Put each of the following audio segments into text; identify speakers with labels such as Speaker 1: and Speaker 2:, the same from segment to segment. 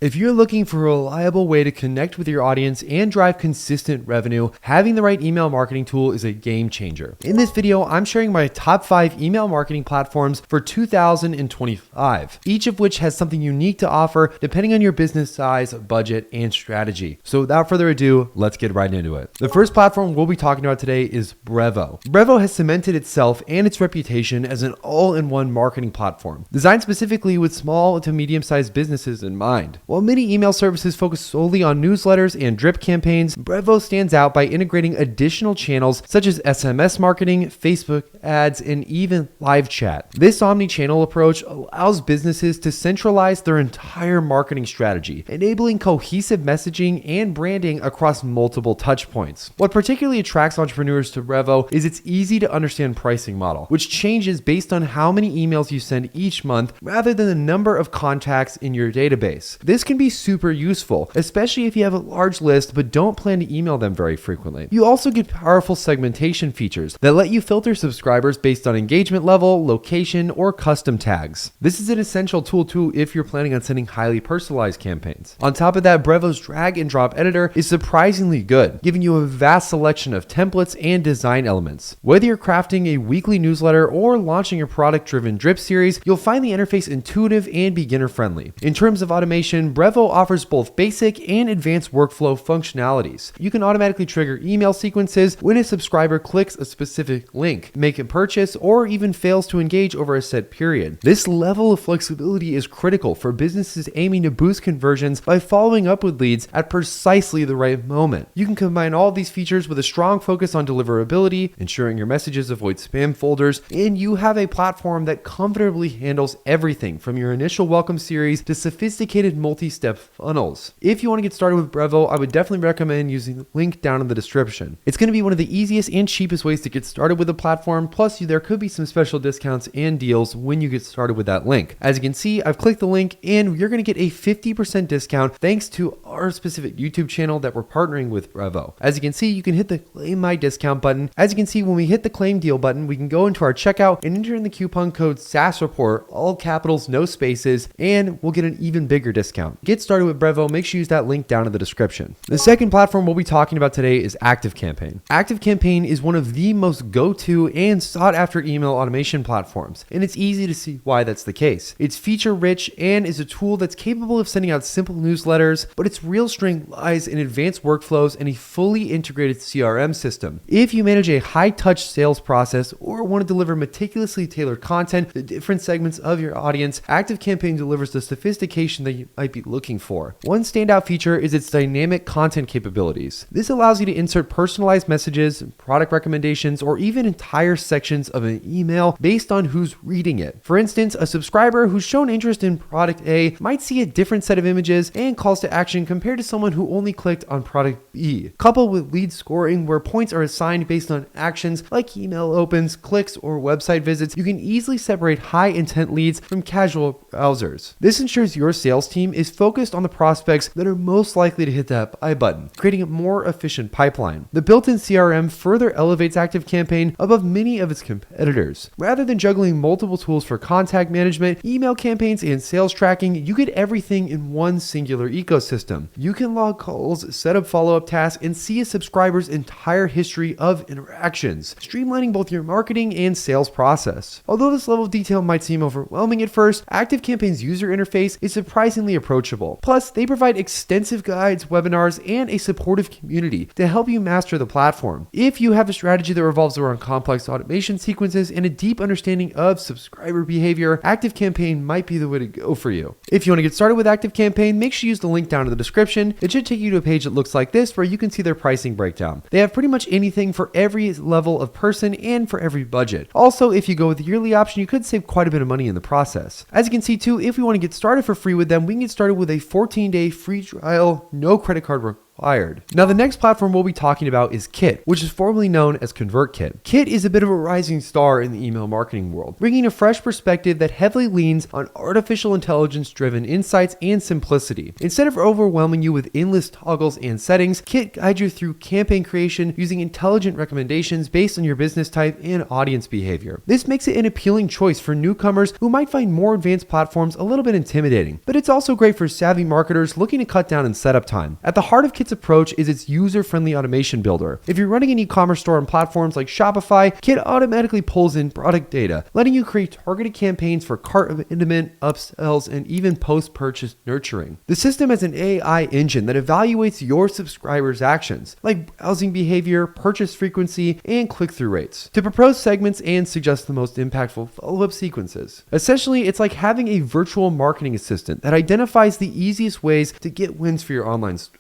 Speaker 1: If you're looking for a reliable way to connect with your audience and drive consistent revenue, having the right email marketing tool is a game changer. In this video, I'm sharing my top 5 email marketing platforms for 2025, each of which has something unique to offer depending on your business size, budget, and strategy. So without further ado, let's get right into it. The first platform we'll be talking about today is Brevo. Brevo has cemented itself and its reputation as an all-in-one marketing platform, designed specifically with small to medium-sized businesses in mind. While many email services focus solely on newsletters and drip campaigns, Brevo stands out by integrating additional channels such as SMS marketing, Facebook ads, and even live chat. This omni-channel approach allows businesses to centralize their entire marketing strategy, enabling cohesive messaging and branding across multiple touchpoints. What particularly attracts entrepreneurs to Brevo is its easy to understand pricing model, which changes based on how many emails you send each month rather than the number of contacts in your database. This can be super useful, especially if you have a large list but don't plan to email them very frequently. You also get powerful segmentation features that let you filter subscribers based on engagement level, location, or custom tags. This is an essential tool too if you're planning on sending highly personalized campaigns. On top of that, Brevo's drag and drop editor is surprisingly good, giving you a vast selection of templates and design elements. Whether you're crafting a weekly newsletter or launching a product-driven drip series, you'll find the interface intuitive and beginner-friendly. In terms of automation, Brevo offers both basic and advanced workflow functionalities. You can automatically trigger email sequences when a subscriber clicks a specific link, make a purchase, or even fails to engage over a set period. This level of flexibility is critical for businesses aiming to boost conversions by following up with leads at precisely the right moment. You can combine all of these features with a strong focus on deliverability, ensuring your messages avoid spam folders, and you have a platform that comfortably handles everything from your initial welcome series to sophisticated multi-step funnels. If you want to get started with Brevo, I would definitely recommend using the link down in the description. It's going to be one of the easiest and cheapest ways to get started with the platform, plus there could be some special discounts and deals when you get started with that link. As you can see, I've clicked the link and you're going to get a 50% discount thanks to our specific YouTube channel that we're partnering with Brevo. As you can see, you can hit the claim my discount button. As you can see, when we hit the claim deal button, we can go into our checkout and enter in the coupon code SaaS report, all capitals, no spaces, and we'll get an even bigger discount. Get started with Brevo, make sure you use that link down in the description. The second platform we'll be talking about today is ActiveCampaign. ActiveCampaign is one of the most go-to and sought-after email automation platforms, and it's easy to see why that's the case. It's feature-rich and is a tool that's capable of sending out simple newsletters, but its real strength lies in advanced workflows and a fully integrated CRM system. If you manage a high-touch sales process or want to deliver meticulously tailored content to different segments of your audience, ActiveCampaign delivers the sophistication that you might be looking for. One standout feature is its dynamic content capabilities. This allows you to insert personalized messages, product recommendations, or even entire sections of an email based on who's reading it. For instance, a subscriber who's shown interest in product A might see a different set of images and calls to action compared to someone who only clicked on product B. Coupled with lead scoring, where points are assigned based on actions like email opens, clicks, or website visits, you can easily separate high intent leads from casual browsers. This ensures your sales team is focused on the prospects that are most likely to hit that buy button, creating a more efficient pipeline. The built-in CRM further elevates ActiveCampaign above many of its competitors. Rather than juggling multiple tools for contact management, email campaigns, and sales tracking, you get everything in one singular ecosystem. You can log calls, set up follow-up tasks, and see a subscriber's entire history of interactions, streamlining both your marketing and sales process. Although this level of detail might seem overwhelming at first, ActiveCampaign's user interface is surprisingly approachable. Plus, they provide extensive guides, webinars, and a supportive community to help you master the platform. If you have a strategy that revolves around complex automation sequences and a deep understanding of subscriber behavior, ActiveCampaign might be the way to go for you. If you want to get started with ActiveCampaign, make sure you use the link down in the description. It should take you to a page that looks like this where you can see their pricing breakdown. They have pretty much anything for every level of person and for every budget. Also, if you go with the yearly option, you could save quite a bit of money in the process. As you can see too, if we want to get started for free with them, we can get started with a 14-day free trial, no credit card required. required. Now, the next platform we'll be talking about is Kit, which is formerly known as ConvertKit. Kit is a bit of a rising star in the email marketing world, bringing a fresh perspective that heavily leans on artificial intelligence-driven insights and simplicity. Instead of overwhelming you with endless toggles and settings, Kit guides you through campaign creation using intelligent recommendations based on your business type and audience behavior. This makes it an appealing choice for newcomers who might find more advanced platforms a little bit intimidating, but it's also great for savvy marketers looking to cut down on setup time. At the heart of Kit's approach is its user-friendly automation builder. If you're running an e-commerce store on platforms like Shopify, Kit automatically pulls in product data, letting you create targeted campaigns for cart abandonment, upsells, and even post-purchase nurturing. The system has an AI engine that evaluates your subscribers' actions, like browsing behavior, purchase frequency, and click-through rates, to propose segments and suggest the most impactful follow-up sequences. Essentially, it's like having a virtual marketing assistant that identifies the easiest ways to get wins for your online store.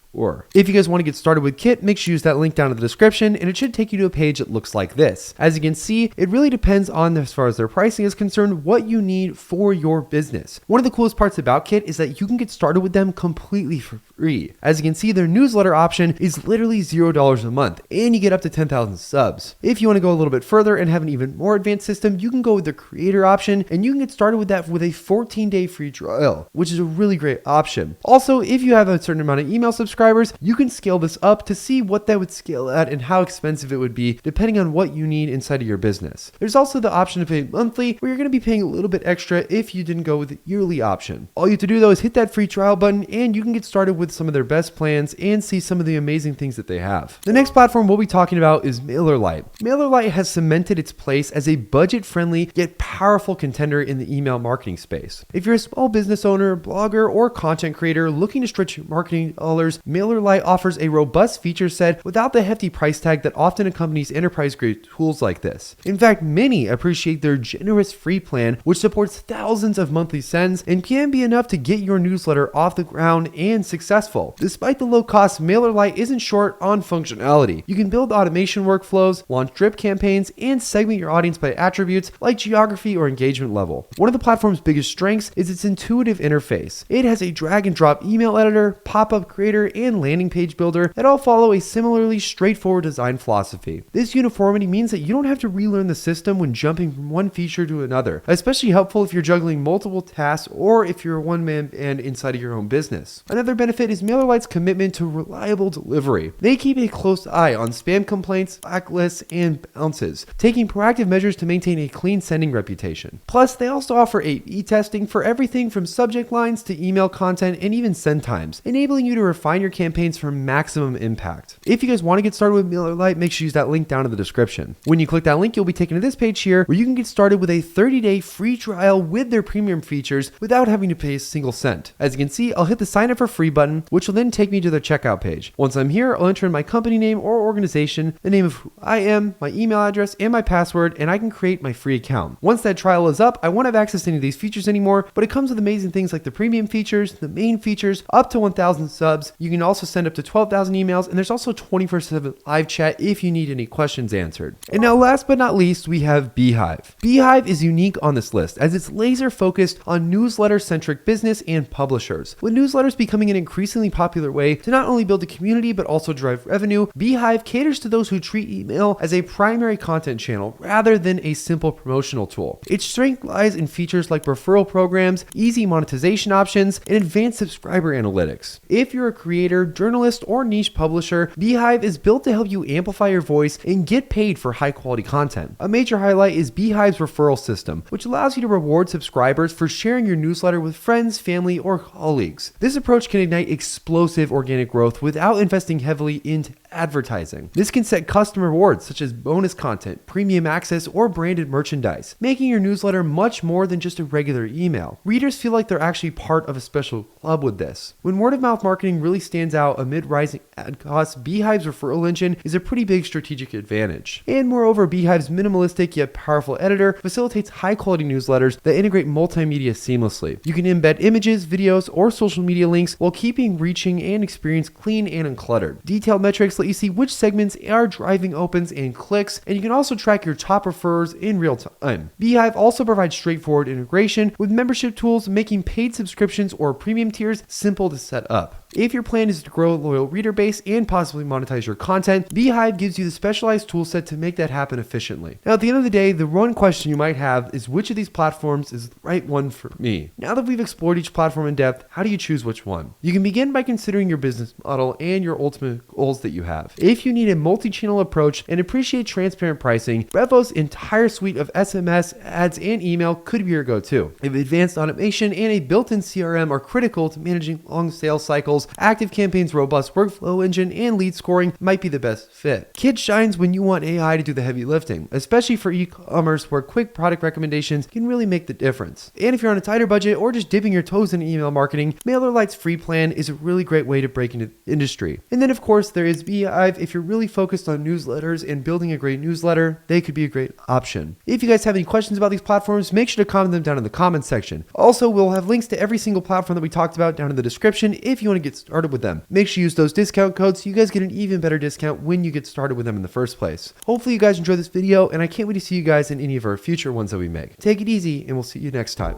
Speaker 1: If you guys want to get started with Kit, make sure you use that link down in the description, and it should take you to a page that looks like this. As you can see, it really depends on, as far as their pricing is concerned, what you need for your business. One of the coolest parts about Kit is that you can get started with them completely for free. As you can see, their newsletter option is literally $0 a month, and you get up to 10,000 subs. If you want to go a little bit further and have an even more advanced system, you can go with the creator option, and you can get started with that with a 14-day free trial, which is a really great option. Also, if you have a certain amount of email subscribers, you can scale this up to see what that would scale at and how expensive it would be depending on what you need inside of your business. There's also the option to pay monthly, where you're going to be paying a little bit extra if you didn't go with the yearly option. All you have to do though is hit that free trial button, and you can get started with some of their best plans and see some of the amazing things that they have. The next platform we'll be talking about is MailerLite. MailerLite has cemented its place as a budget-friendly yet powerful contender in the email marketing space. If you're a small business owner, blogger, or content creator looking to stretch your marketing dollars, MailerLite offers a robust feature set without the hefty price tag that often accompanies enterprise-grade tools like this. In fact, many appreciate their generous free plan, which supports thousands of monthly sends and can be enough to get your newsletter off the ground and successful. Despite the low cost, MailerLite isn't short on functionality. You can build automation workflows, launch drip campaigns, and segment your audience by attributes like geography or engagement level. One of the platform's biggest strengths is its intuitive interface. It has a drag and drop email editor, pop-up creator, and landing page builder that all follow a similarly straightforward design philosophy. This uniformity means that you don't have to relearn the system when jumping from one feature to another, especially helpful if you're juggling multiple tasks or if you're a one-man band inside of your own business. Another benefit is MailerLite's commitment to reliable delivery. They keep a close eye on spam complaints, blacklists, and bounces, taking proactive measures to maintain a clean sending reputation. Plus, they also offer A/B testing for everything from subject lines to email content and even send times, enabling you to refine your campaigns for maximum impact. If you guys want to get started with MailerLite, make sure you use that link down in the description. When you click that link, you'll be taken to this page here where you can get started with a 30-day free trial with their premium features without having to pay a single cent. As you can see, I'll hit the sign up for free button, which will then take me to their checkout page. Once I'm here, I'll enter in my company name or organization, the name of who I am, my email address, and my password, and I can create my free account. Once that trial is up, I won't have access to any of these features anymore, but it comes with amazing things like the premium features, the main features, up to 1,000 subs. You can also send up to 12,000 emails, and there's also 24/7 live chat if you need any questions answered. And now last but not least, we have Beehiiv. Beehiiv is unique on this list as it's laser focused on newsletter-centric business and publishers. With newsletters becoming an increasingly popular way to not only build a community but also drive revenue, Beehiiv caters to those who treat email as a primary content channel rather than a simple promotional tool. Its strength lies in features like referral programs, easy monetization options, and advanced subscriber analytics. If you're a creator, journalist, or niche publisher, Beehiiv is built to help you amplify your voice and get paid for high quality content. A major highlight is Beehiiv's referral system, which allows you to reward subscribers for sharing your newsletter with friends, family, or colleagues. This approach can ignite explosive organic growth without investing heavily into advertising. This can set custom rewards such as bonus content, premium access, or branded merchandise, making your newsletter much more than just a regular email. Readers feel like they're actually part of a special club with this. When word of mouth marketing really stands out amid rising ad costs, Beehiiv's referral engine is a pretty big strategic advantage. And moreover, Beehiiv's minimalistic yet powerful editor facilitates high quality newsletters that integrate multimedia seamlessly. You can embed images, videos, or social media links while keeping reaching and experience clean and uncluttered. Detailed metrics let you see which segments are driving opens and clicks, and you can also track your top referrers in real time. Beehiiv also provides straightforward integration with membership tools, making paid subscriptions or premium tiers simple to set up. If your plan is to grow a loyal reader base and possibly monetize your content, Beehiiv gives you the specialized toolset to make that happen efficiently. Now, at the end of the day, the one question you might have is which of these platforms is the right one for me? Now that we've explored each platform in depth, how do you choose which one? You can begin by considering your business model and your ultimate goals that you have. If you need a multi-channel approach and appreciate transparent pricing, Brevo's entire suite of SMS, ads, and email could be your go-to. If advanced automation and a built-in CRM are critical to managing long sales cycles, ActiveCampaign's robust workflow engine and lead scoring might be the best fit. Kit shines when you want AI to do the heavy lifting, especially for e-commerce where quick product recommendations can really make the difference. And if you're on a tighter budget or just dipping your toes in email marketing, MailerLite's free plan is a really great way to break into the industry. And then of course there is Beehiiv. If you're really focused on newsletters and building a great newsletter, they could be a great option. If you guys have any questions about these platforms, make sure to comment them down in the comments section. Also, we'll have links to every single platform that we talked about down in the description if you want to get started with them. Make sure you use those discount codes so you guys get an even better discount when you get started with them in the first place. Hopefully you guys enjoyed this video, and I can't wait to see you guys in any of our future ones that we make. Take it easy, and we'll see you next time.